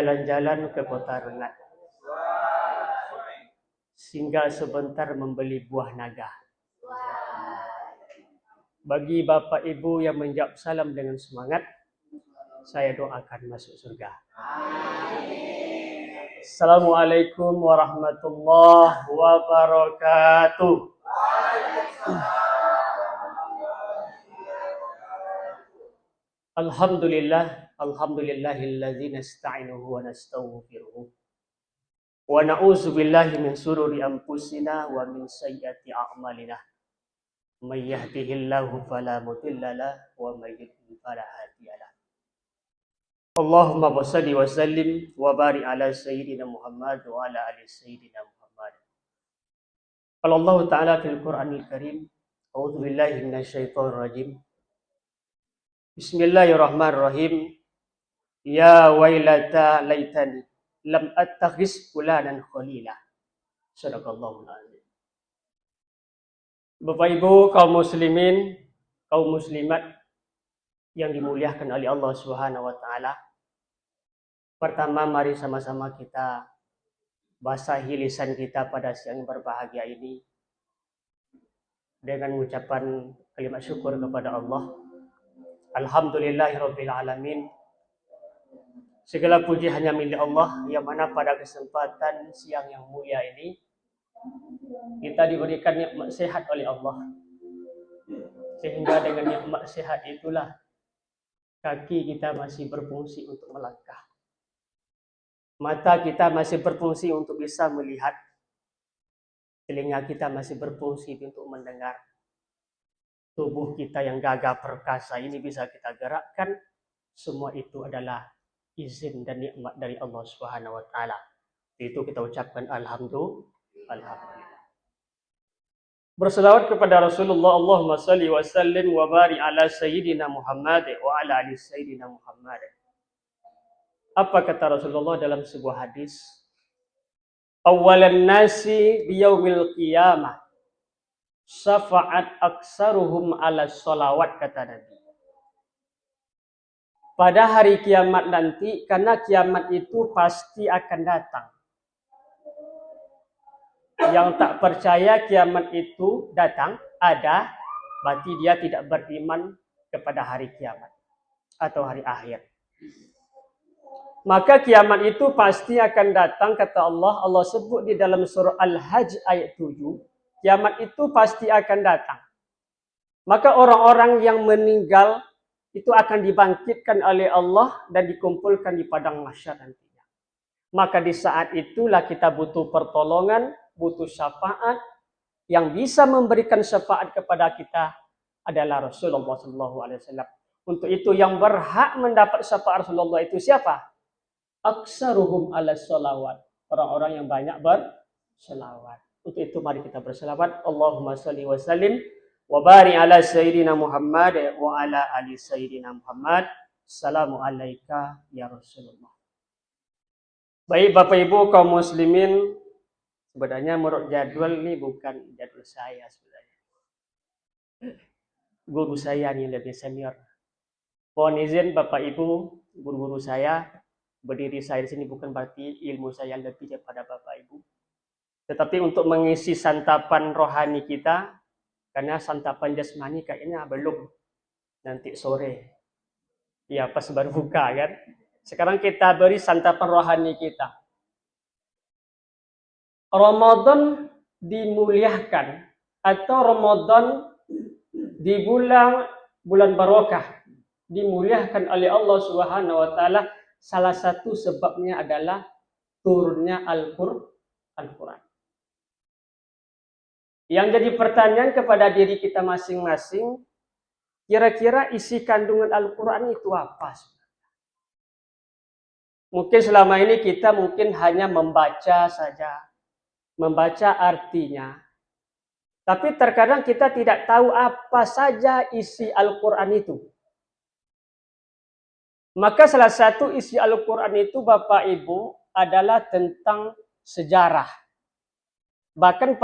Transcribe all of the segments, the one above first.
jalan-jalan ke kota Rengat. Singgah sebentar membeli buah naga. Bagi Bapak Ibu yang menjawab salam dengan semangat, saya doakan masuk surga. Assalamualaikum warahmatullahi wabarakatuh. Alhamdulillahilladzi nasta'inuhu wa nastaghfiruh. Wa na'udzu billahi min shururi anfusina wa min sayyiati a'malina. May yahdihillahu fala mudilla lahu wa may yudlil fala hadiya lahu. Allahumma shalli wa sallim wa barik ala sayyidina Muhammad wa ala ali sayyidina Muhammad. Qala Allah Ta'ala fil Qur'anil Karim, a'udzu billahi minasyaitonir rajim. Bismillahirrahmanirrahim. Ya wailata laitani lam attakhiz fulanan khalila. Sadaqallahul azim. Bapak Ibu kaum muslimin, kaum muslimat yang dimuliakan oleh Allah Subhanahu wa taala. Pertama, mari sama-sama kita basahi lisan kita pada siang berbahagia ini dengan mengucapkan kalimat syukur kepada Allah. Alhamdulillahirabbil alamin. Segala puji hanya milik Allah, yang mana pada kesempatan siang yang mulia ini kita diberikan nikmat sehat oleh Allah. Sehingga dengan nikmat sehat itulah kaki kita masih berfungsi untuk melangkah. Mata kita masih berfungsi untuk bisa melihat. Telinga kita masih berfungsi untuk mendengar. Tubuh kita yang gagah perkasa ini bisa kita gerakkan. Semua itu adalah izin dan nikmat dari Allah Subhanahu wa taala. Itu kita ucapkan alhamdulillah. Berselawat kepada Rasulullah, Allahumma shalli wa sallim wa barik ala sayyidina Muhammad wa ala ali sayyidina Muhammad. Apa kata Rasulullah dalam sebuah hadis? Awwalan nasi biyaumil qiyamah syafa'at aksaruhum ala sholawat, kata Nabi. Pada hari kiamat nanti, karena kiamat itu pasti akan datang. Yang tak percaya kiamat itu datang, ada, berarti dia tidak beriman kepada hari kiamat atau hari akhir. Maka kiamat itu pasti akan datang, kata Allah. Allah sebut di dalam surah Al-Hajj ayat 7. Kiamat itu pasti akan datang. Maka orang-orang yang meninggal itu akan dibangkitkan oleh Allah dan dikumpulkan di padang mahsyar nantinya. Maka di saat itulah kita butuh pertolongan, butuh syafaat. Yang bisa memberikan syafaat kepada kita adalah Rasulullah SAW. Untuk itu yang berhak mendapat syafaat Rasulullah itu siapa? Aksaruhum ala sholawat. Orang-orang yang banyak berselawat. Untuk itu mari kita berselawat. Allahumma shalli wa sallim wa barik ala sayyidina Muhammad wa ala ali sayyidina Muhammad. Assalamu alayka ya Rasulullah. Baik Bapak Ibu kaum muslimin, sebenarnya menurut jadwal ini bukan jadwal saya sebenarnya. Guru saya ini lebih senior. Mohon izin Bapak Ibu, guru-guru saya, berdiri saya di sini bukan berarti ilmu saya lebih daripada Bapak Ibu. Tetapi untuk mengisi santapan rohani kita, karena santapan jasmani kayaknya belum, nanti sore. Ya pas baru buka kan. Sekarang kita beri santapan rohani kita. Ramadan dimuliakan atau Ramadan di bulan barokah dimuliakan oleh Allah Subhanahu wa taala. Salah satu sebabnya adalah turunnya Al-Quran. Yang jadi pertanyaan kepada diri kita masing-masing, kira-kira isi kandungan Al-Quran itu apa? Mungkin selama ini kita hanya membaca saja, membaca artinya. Tapi terkadang kita tidak tahu apa saja isi Al-Quran itu. Maka salah satu isi Al-Quran itu Bapak Ibu adalah tentang sejarah. Bahkan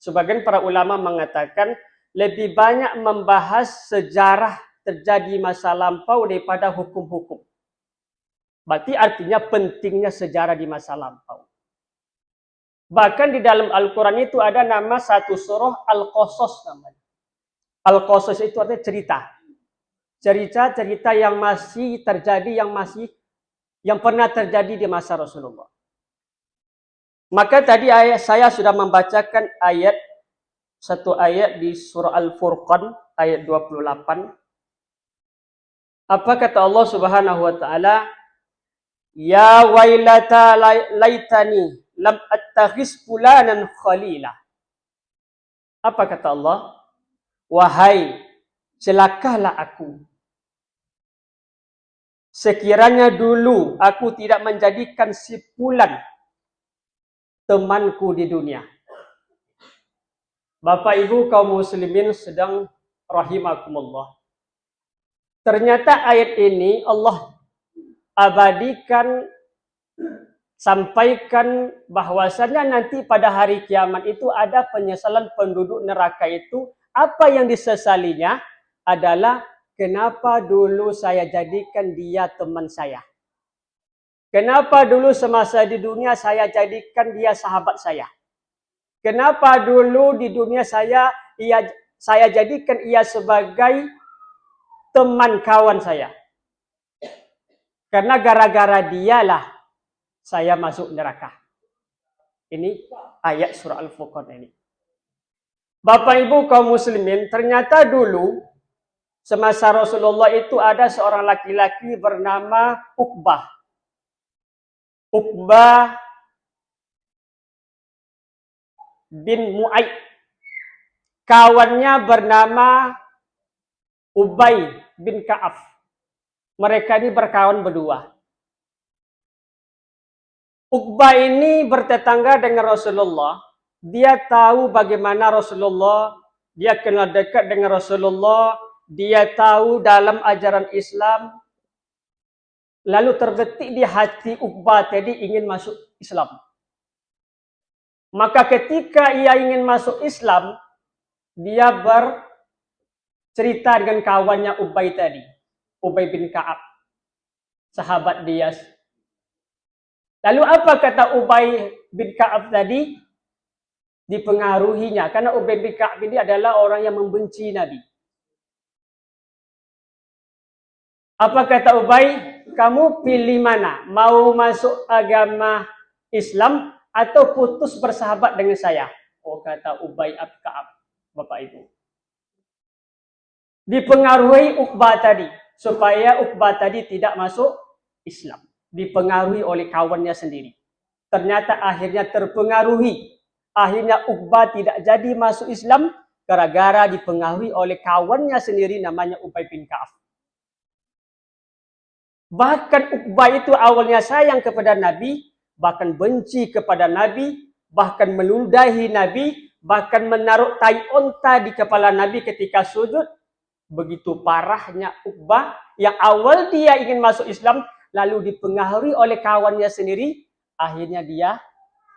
sebagian para ulama mengatakan lebih banyak membahas sejarah terjadi masa lampau daripada hukum-hukum. Berarti artinya pentingnya sejarah di masa lampau. Bahkan di dalam Al-Quran itu ada nama satu surah Al-Qasas namanya. Al-Qasas itu artinya cerita. Cerita-cerita yang masih terjadi, yang pernah terjadi di masa Rasulullah. Maka tadi saya sudah membacakan satu ayat di surah Al-Furqan ayat 28. Apa kata Allah Subhanahu wa taala? Ya wailata laitani lam attakhis fulanan khalila. Apa kata Allah? Wahai, celakalah aku. Sekiranya dulu aku tidak menjadikan si fulan temanku di dunia. Bapak Ibu kaum muslimin sedang rahimakumullah. Ternyata ayat ini Allah abadikan, sampaikan bahwasannya nanti pada hari kiamat itu ada penyesalan penduduk neraka itu. Apa yang disesalinya adalah kenapa dulu saya jadikan dia teman saya. Kenapa dulu semasa di dunia saya jadikan dia sahabat saya. Kenapa dulu di dunia saya jadikan ia sebagai teman kawan saya. Karena gara-gara dialah saya masuk neraka. Ini ayat surah Al-Furqan ini. Bapak Ibu kaum muslimin, ternyata dulu semasa Rasulullah itu ada seorang laki-laki bernama Uqbah. Uqbah bin Mu'aid. Kawannya bernama Ubay bin Ka'af. Mereka ini berkawan berdua. Uqbah ini bertetangga dengan Rasulullah. Dia tahu bagaimana Rasulullah, dia kenal dekat dengan Rasulullah, dia tahu dalam ajaran Islam. Lalu terbetik di hati Uqbah tadi ingin masuk Islam. Maka ketika ia ingin masuk Islam, dia bercerita dengan kawannya Ubay tadi, Ubay bin Ka'ab, sahabat dia. Lalu apa kata Ubay bin Ka'ab tadi? Dipengaruhinya, karena Ubay bin Ka'ab ini adalah orang yang membenci Nabi. Apa kata Ubay? Kamu pilih mana? Mau masuk agama Islam atau putus bersahabat dengan saya? Oh, kata Ubay bin Ka'ab, Bapak Ibu. Dipengaruhi Uqbah tadi, supaya Uqbah tadi tidak masuk Islam. Dipengaruhi oleh kawannya sendiri. Ternyata akhirnya terpengaruhi. Akhirnya Uqbah tidak jadi masuk Islam gara-gara dipengaruhi oleh kawannya sendiri namanya Ubay bin Ka'af. Bahkan Uqbah itu awalnya sayang kepada Nabi, bahkan benci kepada Nabi, bahkan meludahi Nabi, bahkan menaruh tai onta di kepala Nabi ketika sujud. Begitu parahnya Uqbah yang awal dia ingin masuk Islam, lalu dipengaruhi oleh kawannya sendiri, akhirnya dia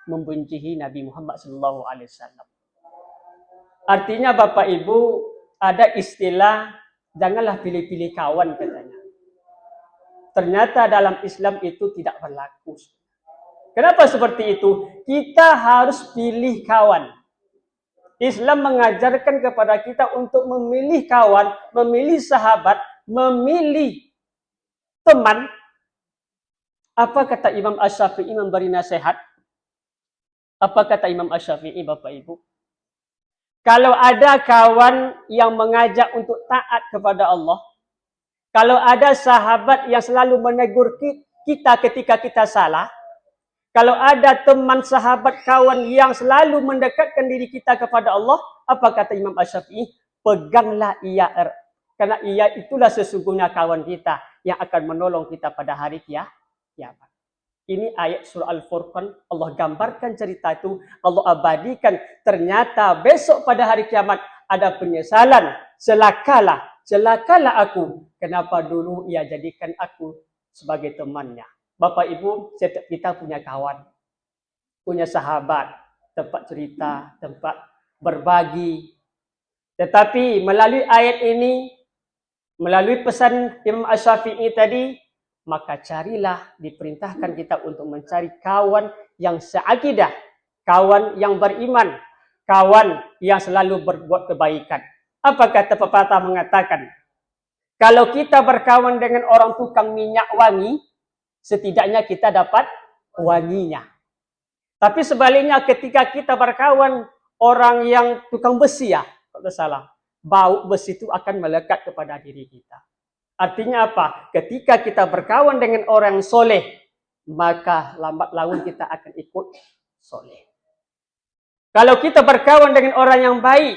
membencihi Nabi Muhammad SAW. Artinya Bapak Ibu, ada istilah janganlah pilih-pilih kawan katanya. Ternyata dalam Islam itu tidak berlaku. Kenapa seperti itu? Kita harus pilih kawan. Islam mengajarkan kepada kita untuk memilih kawan, memilih sahabat, memilih teman. Apa kata Imam Asy-Syafi'i memberi nasihat? Apa kata Imam Asy-Syafi'i, Bapak Ibu? Kalau ada kawan yang mengajak untuk taat kepada Allah, kalau ada sahabat yang selalu menegur kita ketika kita salah, kalau ada teman, sahabat, kawan yang selalu mendekatkan diri kita kepada Allah, apa kata Imam Asy-Syafi'i? Peganglah ia, karena ia itulah sesungguhnya kawan kita yang akan menolong kita pada hari kiamat. Ini ayat surah Al-Furqan, Allah gambarkan cerita itu, Allah abadikan. Ternyata besok pada hari kiamat ada penyesalan. Celakalah aku. Kenapa dulu ia jadikan aku sebagai temannya. Bapak Ibu, setiap kita punya kawan, punya sahabat, tempat cerita, tempat berbagi. Tetapi melalui ayat ini, melalui pesan Imam Asy-Syafi'i tadi, maka carilah, diperintahkan kita untuk mencari kawan yang seakidah, kawan yang beriman, kawan yang selalu berbuat kebaikan. Apa kata pepatah mengatakan, kalau kita berkawan dengan orang tukang minyak wangi, setidaknya kita dapat wanginya. Tapi sebaliknya ketika kita berkawan orang yang tukang besi ya, kalau salah, bau besi itu akan melekat kepada diri kita. Artinya apa? Ketika kita berkawan dengan orang soleh, maka lambat laun kita akan ikut soleh. Kalau kita berkawan dengan orang yang baik,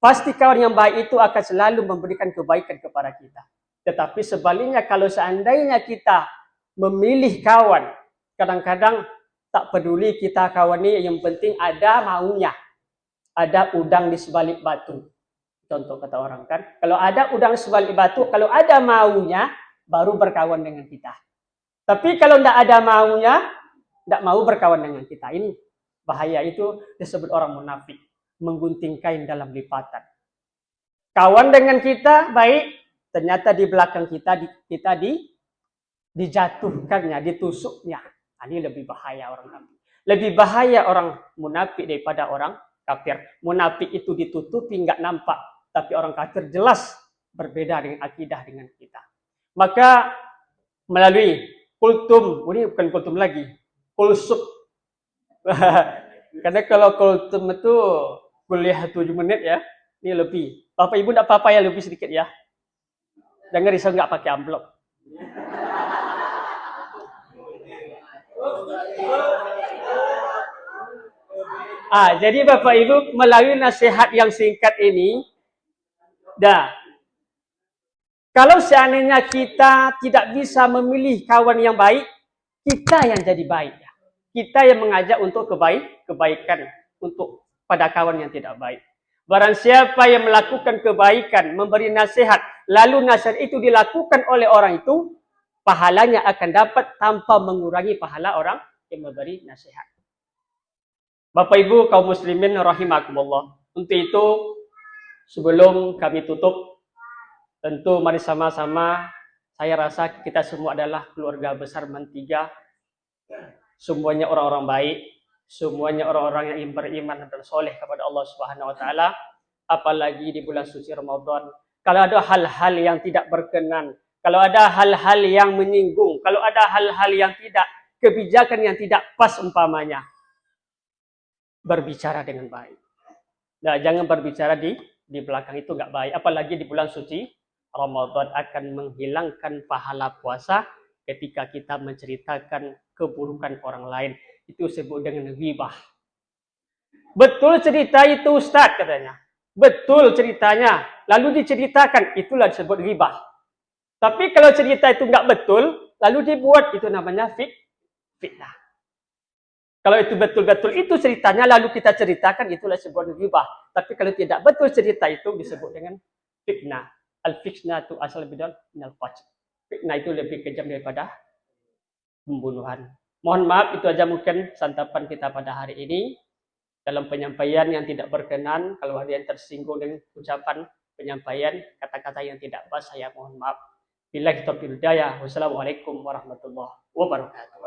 pasti kawan yang baik itu akan selalu memberikan kebaikan kepada kita. Tetapi sebaliknya kalau seandainya kita memilih kawan, kadang-kadang tak peduli kita kawan ini, yang penting ada maunya. Ada udang di sebalik batu. Contoh kata orang kan, kalau ada udang di sebalik batu, kalau ada maunya, baru berkawan dengan kita. Tapi kalau tidak ada maunya, tidak mau berkawan dengan kita. Ini bahaya, itu disebut orang munafik, menggunting kain dalam lipatan. Kawan dengan kita baik, ternyata di belakang kita dijatuhkannya, ditusuknya. Ini lebih bahaya orang kafir. Lebih bahaya orang munafik daripada orang kafir. Munafik itu ditutupi, nggak nampak. Tapi orang kafir jelas berbeda dengan akidah dengan kita. Maka melalui kultum, ini bukan kultum lagi, kulsub. Karena kalau kultum itu kuliah 7 menit ya, ini lebih. Bapak Ibu tidak apa-apa ya, lebih sedikit ya. Jangan risau nggak pakai amplop. Jadi Bapak Ibu melalui nasihat yang singkat ini, kalau seandainya kita tidak bisa memilih kawan yang baik, kita yang jadi baik. Kita yang mengajak untuk kebaikan untuk pada kawan yang tidak baik. Barang siapa yang melakukan kebaikan, memberi nasihat, lalu nasihat itu dilakukan oleh orang itu, pahalanya akan dapat tanpa mengurangi pahala orang yang memberi nasihat. Bapak Ibu kaum muslimin rahimakumullah. Untuk itu, sebelum kami tutup, tentu mari sama-sama, saya rasa kita semua adalah keluarga besar Mantiga. Semuanya orang-orang baik, semuanya orang-orang yang beriman dan soleh kepada Allah Subhanahu wa taala. Apalagi di bulan suci Ramadan, kalau ada hal-hal yang tidak berkenan, kalau ada hal-hal yang menyinggung, kalau ada hal-hal yang tidak, kebijakan yang tidak pas umpamanya, berbicara dengan baik. Nah, jangan berbicara di belakang, itu nggak baik. Apalagi di bulan suci Ramadan akan menghilangkan pahala puasa ketika kita menceritakan keburukan orang lain. Itu disebut dengan ghibah. Betul cerita itu Ustaz katanya. Betul ceritanya. Lalu diceritakan, itulah disebut ghibah. Tapi kalau cerita itu nggak betul, lalu dibuat, itu namanya fitnah. Kalau itu betul-betul itu ceritanya, lalu kita ceritakan, itulah sebuah ghibah. Tapi kalau tidak betul cerita itu, disebut dengan fitnah. Al-fitnah itu asal minal fajr. Fitnah itu lebih kejam daripada pembunuhan. Mohon maaf, itu aja mungkin santapan kita pada hari ini. Dalam penyampaian yang tidak berkenan, kalau ada yang tersinggung dengan ucapan penyampaian, kata-kata yang tidak pas, saya mohon maaf. Billahi taufiq wal hidayah. Wassalamualaikum warahmatullahi wabarakatuh.